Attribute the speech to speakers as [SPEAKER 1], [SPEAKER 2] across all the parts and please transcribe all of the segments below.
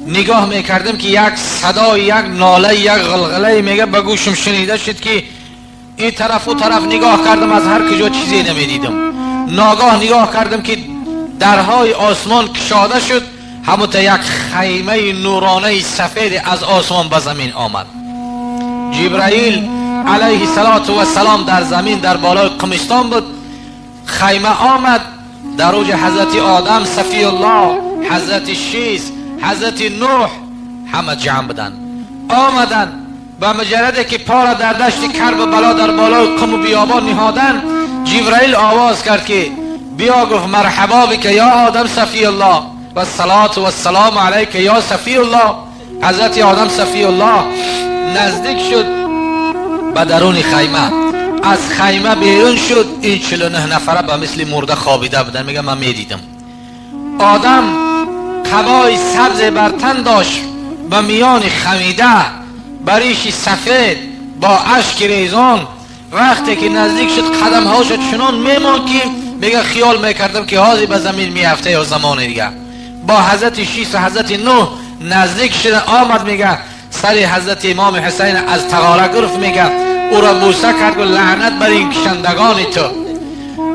[SPEAKER 1] نگاه میکردم که یک صدا، یک ناله، یک غلغله میگه به گوشم شنیده شد که این طرف و طرف نگاه کردم، از هر کجا چیزی نمیدیدم. ناگاه نگاه کردم که درهای آسمان کشاده شد، همونطور یک خیمه نورانه سفید از آسمان به زمین آمد. جبرائیل علیه السلام در زمین در بالای قمستان بود. خیمه آمد، در اوج حضرت آدم صفی الله، حضرت شیس، حضرت نوح همه جمع بدن. آمدن به مجرد که پا را در دشت کرب بلا در بالای قم و بیابان نهادن، جبرائیل آواز کرد که بیا، گفت مرحبا بک یا آدم صفی الله و الصلاة و السلام علیک یا صفی الله. حضرت آدم صفی الله نزدیک شد به درون خیمه، از خیمه بیرون شد. این 49 نفره به مثل مرده خوابیده بودن. میگه من میدیدم. آدم قبای سبز بر تن داشت، به میان خمیده، بریش سفید با اشک ریزان. وقتی که نزدیک شد قدم هاش چنان میمان که میگه خیال میکردم که حاضی به زمین میافته یا زمان دیگه. با حضرت شیس و حضرت نوح نزدیک شد، آمد میگه سر حضرت امام حسین از تغاره گرفت، میگه او را بوسه کرد و لعنت بر این کشندگان تو.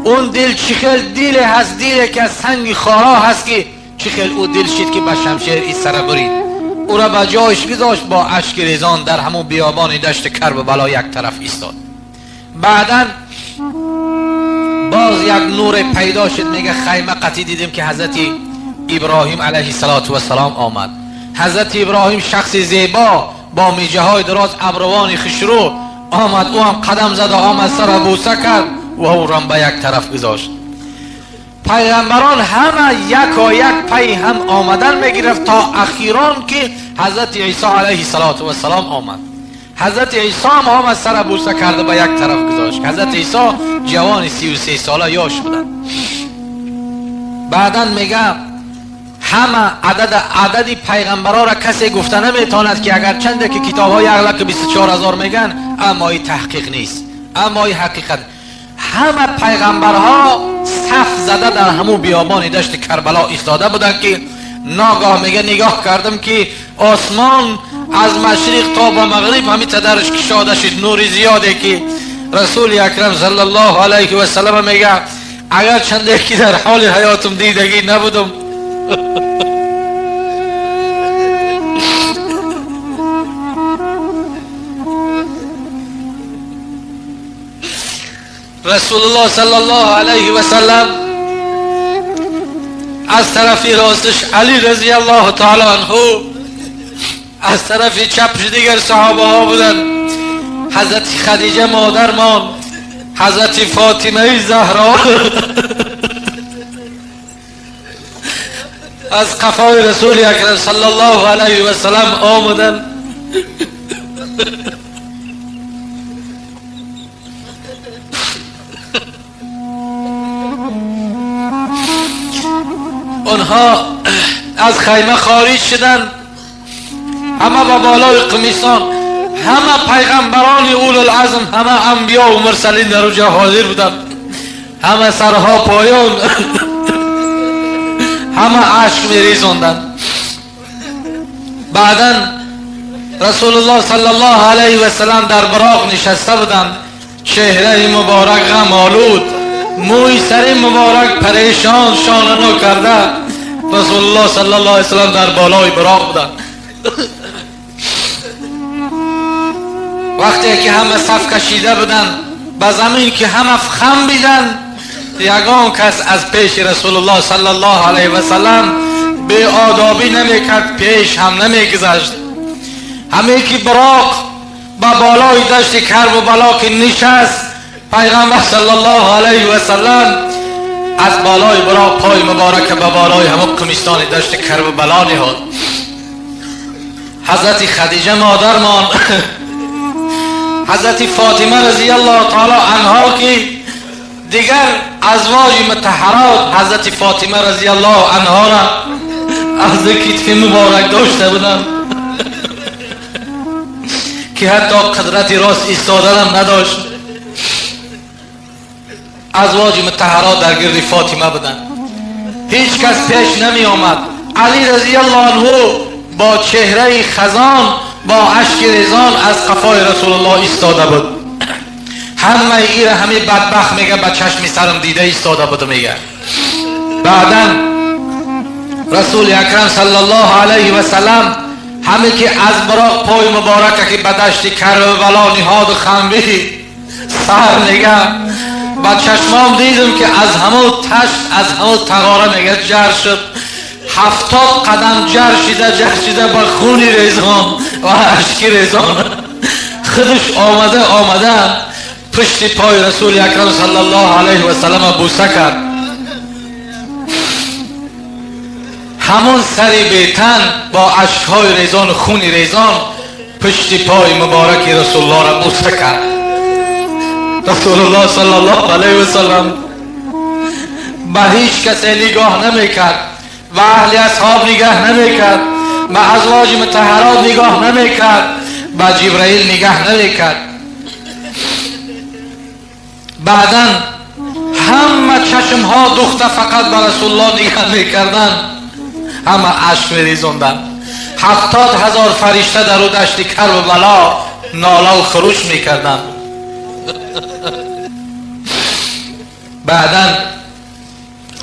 [SPEAKER 1] اون دل چخیل دل هست، دلی که از سنگ خارا هست که چخیل او دل شد که به شمشیر ای سر برید. او را به جایش گذاشت، با اشک ریزان در همون بیابان دشت کرب بلا یک طرف ایستاد. بعدن باز یک نور پیدا شد. میگه خیمه قطعی دیدیم که حضرت ابراهیم علیه السلام آمد. حضرت ابراهیم شخص زیبا با میجه های دراز، ابروان خشرو آمد. او هم قدم زد و آمد سر بوسه کرد و او را به یک طرف گذاشت. پیغمبران همه یک و یک پی هم آمدن میگرفت تا اخیران که حضرت عیسی علیه السلام آمد. حضرت عیسی هم آمد سر بوسه کرده به یک طرف گذاشت. حضرت عیسی جوان 33 ساله یاش بودن. بعدن میگه همه عدد پیغمبرها را کسی گفته نمیتواند که اگر چنده که کتاب های اغلق 24,000 میگن، اما این تحقیق نیست، اما این حقیقت. همه پیغمبرها صف زده در همون بیابان دشت کربلا ایستاده بودن که ناگاه میگه نگاه کردم که آسمان از مشرق تا به مغرب همین تدرش کشاده شد، نور زیاده که رسول اکرم صلی الله علیه و سلم میگه اگر چنده که در حال حیاتم دیدگی نبودم رسول الله صلی الله علیه و سلم از طرف راستش علی رضی الله تعالی عنه، از طرف چپش دیگر صحابه ها بودن. حضرت خدیجه مادرمان، حضرت فاطمه زهرا از قفای رسول اکرم صلی الله علیه و سلم آمدن. اونها از خیمه خارج شدن، همه با بالای قمیصان، همه پیغمبران اول العزم، همه انبیا و مرسلین در اونجا حاضر بودن، همه سرها پایان همه عشق میریزوندن. بعدا رسول الله صلی الله علیه و سلم در براق نشسته بودند، چهره مبارک غم آلود، موی سر مبارک پریشان شانه نو کرده. رسول الله صلی الله علیه و سلم در بالای براق بودند. وقتی که همه صف کشیده بودند به زمین که همه خم بیدن، یگان کس از پیش رسول الله صلی الله علیه و سلم به آدابی نمیکرد، پیش هم نمیگذشت. همه که براق با بالای دشت کرب و بلا که نشست، پیغمبر صلی الله علیه و سلم از بالای براق پای مبارک به بالای همه کمیستان دشت کرب و بلا نهاد. حضرت خدیجه مادرمان، حضرت فاطمه رضی الله تعالی عنها که دیگر ازواج مطهرات حضرت فاطمه رضی الله عنها را از کتف مبارک داشته بودند که حتی قدرت راست ایستادن نداشت. ازواج مطهرات در گرد فاطمه بودند، هیچ کس پیش نمی آمد. علی رضی الله عنه با چهره خزان با اشک ریزان از قفای رسول الله ایستاده بود. همه ایره همه بدبخت میگه با چشم سرم دیده ایستاده بود. میگه بعدا رسول اکرم صلی الله علیه و سلم همه که از براق پای مبارکه که به دشت کربلا نهاد خنبی سر میگه با چشمام دیدم که از همه تشت از همه تغاره میگه جر شد. 70 قدم جر شده با خونی ریزان و اشکی ریزان خودش آمده پشت پای رسول اکرم صلی الله علیه و سلم بوسه کرد. همون سری بیتن با اشکهای ریزان و خونی ریزان پشت پای مبارک رسول الله را بوسه کرد. رسول الله صلی الله علیه و سلم به هیچ کسی نگاه نمیکرد، و اهل اصحاب نگاه نمیکرد، به ازواج مطهرات نگاه نمیکرد، به جبرائیل نگاه نمیکرد. بعدا همه چشم ها دوخته فقط به رسول الله نگاه میکردن، همه اشک میریزوندن. 70,000 فرشته در او دشت کربلا ناله و خروش میکردن. بعدا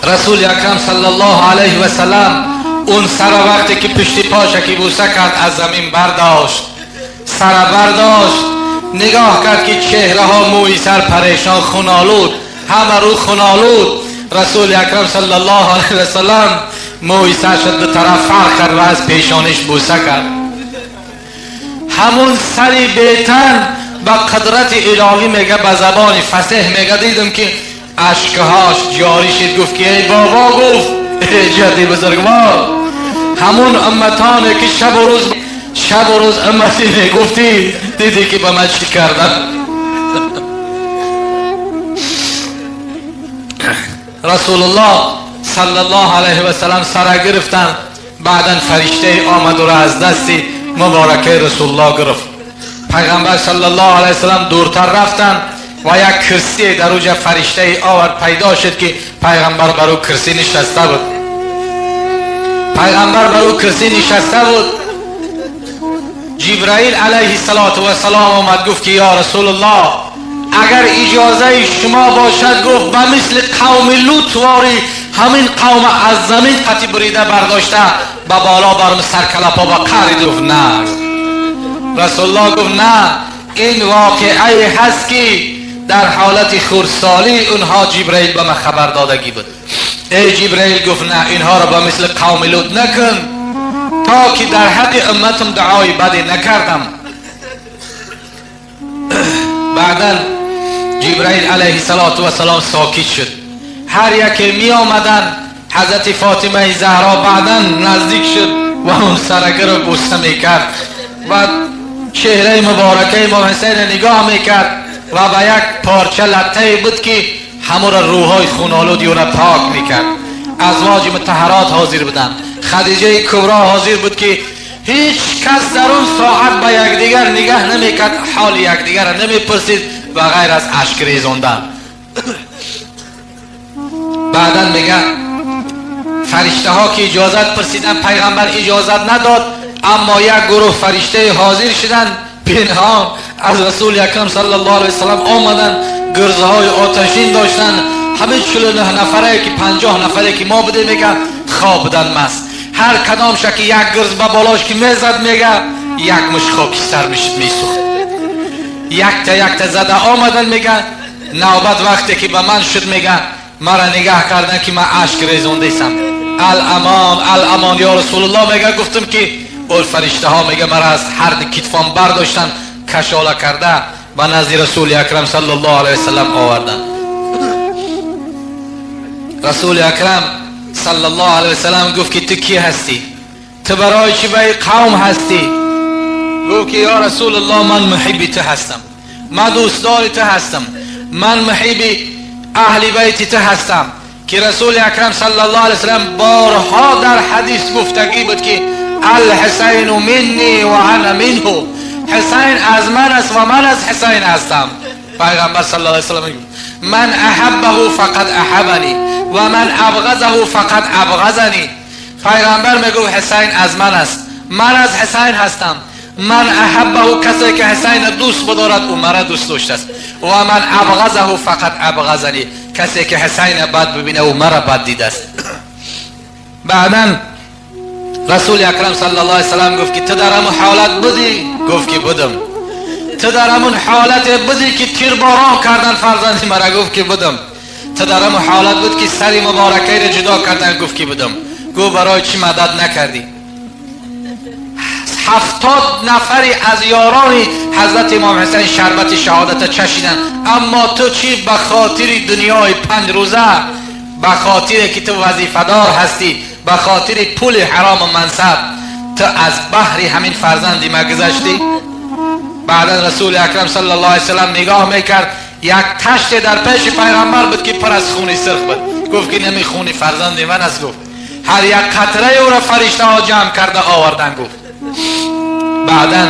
[SPEAKER 1] رسول اکرم صلی الله علیه و سلم اون سر وقتی که پشت پاشه که بوسه کرد از زمین برداشت، سر برداشت، نگاه کرد که چهره ها موی سر پریشان خونالود، همه رو خونالود. رسول اکرم صلی الله علیه و سلم موی سر شد به طرف فرق کرد و از پیشانش بوسه کرد. همون سری بیتن با قدرت الهی میگه به زبان فصیح میگه دیدم که اشکهاش جاری شد. گفت که ای بابا، گفت ای جدی بزرگوار، همون امتانه که شب و روز امتی میگفتی دیدی که به من چی کردن. رسول الله صلی الله علیه و سلم سر گرفتن. بعدا فرشته آمد و را از دست مبارکه رسول الله گرفت. پیغمبر صلی الله علیه و سلم دورتر رفتن و یک کرسی در اوج فرشته آورد. پیدا شد که پیغمبر بر او کرسی نشسته بود. پیغمبر بر او کرسی نشسته بود. جبرائیل علیه السلام آمد گفت که یا رسول الله، اگر اجازه شما باشد، گفت به مثل قوم لوط واری همین قوم از زمین قطی بریده برداشته به بالا برم سرکلپا با قرید. گفت نه. رسول الله گفت نه، این واقعی هست که در حالت خردسالی اونها جبرائیل به من خبر دادگی بود. ای جبرائیل، گفت نه، اینها را به مثل قوم لوط نکن تا که در حق امتم دعای بدی نکردم. بعدا جبرائیل علیه السلام ساکت شد. هر یکی می آمدن. حضرت فاطمه زهرا بعدا نزدیک شد و اون سرگر رو بوسه می کرد و چهره مبارکه امام حسین نگاه می کرد و به یک پارچه لطه بود که همون روحای خونالودی را پاک می کرد. ازواج مطهرات حاضر بودن. خدیجه کبرا حاضر بود که هیچ کس در اون ساعت به یکدیگر نگاه نمی کرد، حال یکدیگر را نمی پرسید و غیر از اشک ریزوندن. بعدا میگه فرشته ها که اجازت پرسیدن، پیغمبر اجازت نداد، اما یک گروه فرشته حاضر شدن پنهان از رسول اکرم صلی الله علیه وسلم آمدن. گرزه های آتشین داشتن. همه 49 نفره که 50 نفره که ما بوده میگه خواب بودن مست. هر کدام شکی یک گرز به بالاش که میزد میگه یک مش خاکی سر میسوخت. یک تا زده آمدن. میگه نوبت وقتی که به من شد میگه مرا نگاه کردن که من اشک ریزوندیسم. الامان یا رسول الله، میگه گفتم که اول فرشته ها میگه مرا از هر کتفام برداشتن، کشاله کرده و نزد رسول اکرم صلی الله علیه وسلم آوردن. رسول اکرم صلی الله علیه وسلم گفت که تو کی هستی؟ تو برای چی به قوم هستی؟ گفت که یا رسول الله، من محب تو هستم، من دوستدار تو هستم، من محب اهل بیت تو هستم. که رسول اکرم صلی الله علیه وسلم بارها در حدیث گفتگی بود که الحسین منی و انا منه، حسین از من است و من از حسین هستم. پیغمبر صلی الله علیه وسلم من احبه فقط احبنی و من ابغضه فقط ابغضنی. پیغمبر میگه حسین از من است من از حسین هستم. من احبه، کسی که حسین دوست بدارد او مرا دوست داشته است، و من ابغضه فقط ابغضنی، کسی که حسین بد ببینه او مرا بد دیده است. بعداً رسول اکرم صلی الله علیه وسلم گفت که تو در همون حالت بودی؟ گفت که بودم. تو در همون حالت بودی که تیرباران کردن فرزند مرا؟ گفت که بودم. تو در همون حالت بود که سری مبارکه را جدا کردن؟ گفت که بودم. گفت برای چی مدد نکردی؟ 70 نفری از یاران حضرت امام حسین شربت شهادت چشیدن، اما تو چی؟ به خاطر دنیای 5 روزه، به خاطر که تو وظیفه‌دار هستی، به خاطر پول حرام و منصب، تو از بحر همین فرزندی مگذشتی؟ بعدا رسول اکرم صلی الله علیه وسلم نگاه میکرد، یک تشت در پیش پیغمبر بود که پر از خون سرخ بود. گفت که نمی خون فرزند من است. گفت هر یک قطره او را فرشته ها جمع کرده آوردن. گفت بعدا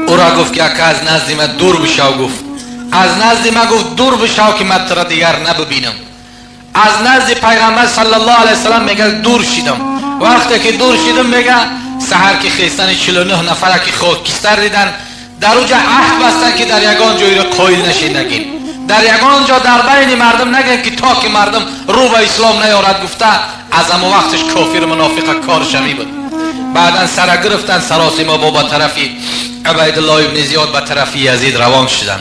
[SPEAKER 1] او را گفت که از نزد من دور بشو. گفت از نزد من، گفت دور بشو که من تو را دیگر نبینم. از نزد پیغمبر صلی الله علیه وسلم میگه دور شدم. وقتی که دور شدم میگه سحر که خیستن 49 نفر که خاکستر دیدن، در اوجا عهد بستن که در یگان جایی را قایل نشین نگین، در یگان جا در بین مردم نگین که تا که مردم رو به اسلام نیارد. گفته از اما وقتش کافر منافق کار شمی بود. بعدا سر گرفتن سراسیمه با طرفی عبیدالله ابن زیاد به طرفی یزید روان شدن.